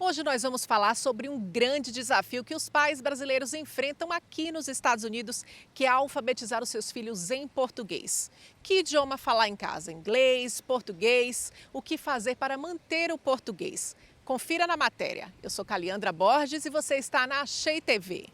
Hoje nós vamos falar sobre um grande desafio que os pais brasileiros enfrentam aqui nos Estados Unidos, que é alfabetizar os seus filhos em português. Que idioma falar em casa? Inglês, português? O que fazer para manter o português? Confira na matéria. Eu sou Caliandra Borges e você está na Achei TV.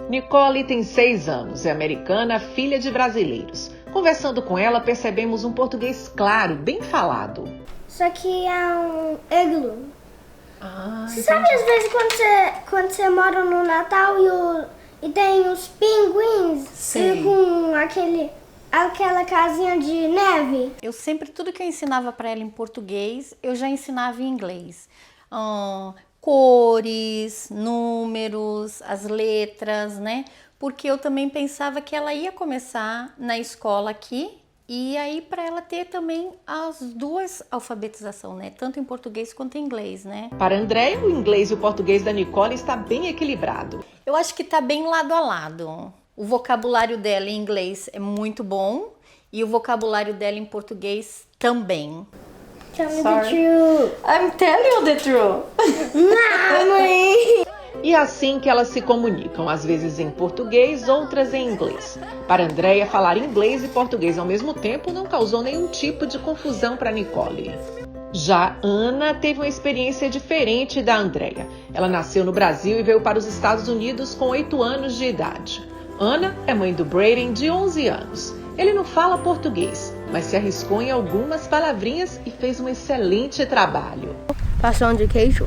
Nicole tem 6 anos, é americana, filha de brasileiros. Conversando com ela, percebemos um português claro, bem falado. Isso aqui é um iglu. Você sabe, às vezes, quando você mora no Natal e tem os pinguins e com aquela casinha de neve? Eu sempre, tudo que eu ensinava para ela em português, eu já ensinava em inglês. Cores, números, as letras, né? Porque eu também pensava que ela ia começar na escola aqui e aí para ela ter também as duas alfabetização, né? Tanto em português quanto em inglês, né? Para Andréia, o inglês e o português da Nicole está bem equilibrado. Eu acho que tá bem lado a lado. O vocabulário dela em inglês é muito bom e o vocabulário dela em português também. Tell me the truth. I'm telling you the truth. Não, mãe. E é assim que elas se comunicam, às vezes em português, outras em inglês. Para Andréia, falar inglês e português ao mesmo tempo não causou nenhum tipo de confusão para Nicole. Já Ana teve uma experiência diferente da Andréia. Ela nasceu no Brasil e veio para os Estados Unidos com 8 anos de idade. Ana é mãe do Braden, de 11 anos. Ele não fala português, mas se arriscou em algumas palavrinhas e fez um excelente trabalho. Passão de queijo.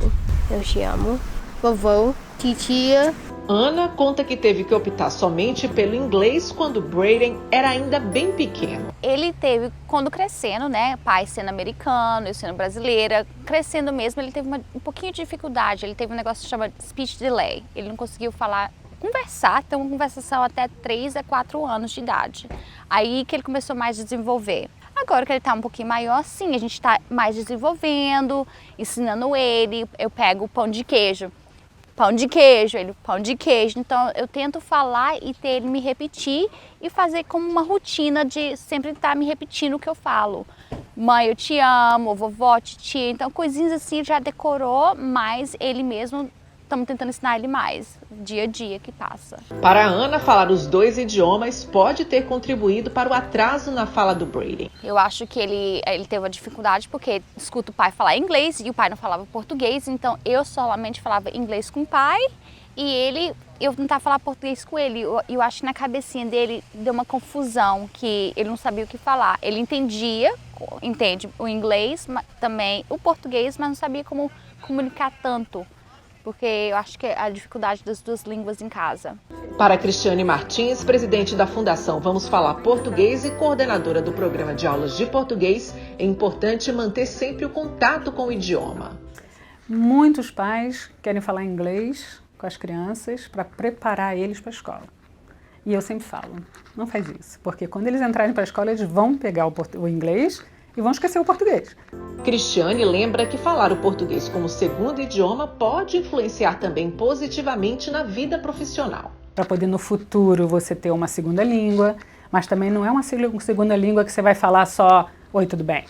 Eu te amo. Vovô, titia. Ana conta que teve que optar somente pelo inglês quando Braden era ainda bem pequeno. Ele teve, quando crescendo, né, pai sendo americano, eu sendo brasileira, crescendo mesmo, ele teve um pouquinho de dificuldade, ele teve um negócio que chama speech delay, ele não conseguiu conversar, ter uma conversação até 3 a 4 anos de idade. Aí que ele começou mais a desenvolver. Agora que ele tá um pouquinho maior, sim, a gente tá mais desenvolvendo, ensinando ele, eu pego o pão de queijo, ele pão de queijo. Então eu tento falar e ter ele me repetir e fazer como uma rotina de sempre estar me repetindo o que eu falo. Mãe, eu te amo, vovó, titia, então coisinhas assim já decorou, mas ele mesmo estamos tentando ensinar ele mais, dia a dia que passa. Para a Ana, falar os 2 idiomas pode ter contribuído para o atraso na fala do Braden. Eu acho que ele teve uma dificuldade porque escuta o pai falar inglês e o pai não falava português, então eu solamente falava inglês com o pai e eu tentava falar português com ele. Eu acho que na cabecinha dele deu uma confusão, que ele não sabia o que falar. Ele entende o inglês, também o português, mas não sabia como comunicar tanto. Porque eu acho que é a dificuldade das 2 línguas em casa. Para Cristiane Martins, presidente da Fundação Vamos Falar Português e coordenadora do programa de aulas de português, é importante manter sempre o contato com o idioma. Muitos pais querem falar inglês com as crianças para preparar eles para a escola. E eu sempre falo, não faz isso, porque quando eles entrarem para a escola, eles vão pegar o inglês e vão esquecer o português. Cristiane lembra que falar o português como segundo idioma pode influenciar também positivamente na vida profissional. Para poder no futuro você ter uma segunda língua, mas também não é uma segunda língua que você vai falar só "Oi, tudo bem?".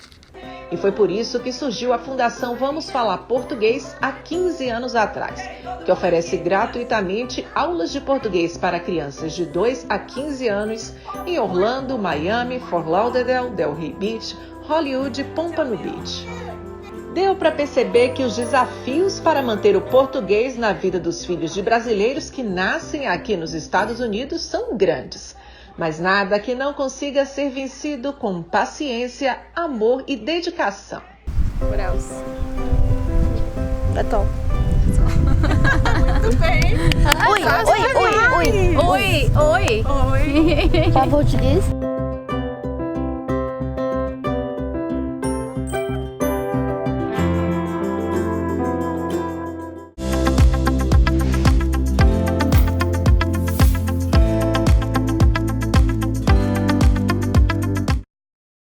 E foi por isso que surgiu a Fundação Vamos Falar Português há 15 anos atrás, que oferece gratuitamente aulas de português para crianças de 2 a 15 anos em Orlando, Miami, Fort Lauderdale, Delray Beach, Hollywood e Pompano Beach. Deu para perceber que os desafios para manter o português na vida dos filhos de brasileiros que nascem aqui nos Estados Unidos são grandes. Mas nada que não consiga ser vencido com paciência, amor e dedicação. What else? That's all. Muito bem. Oi. Fala português.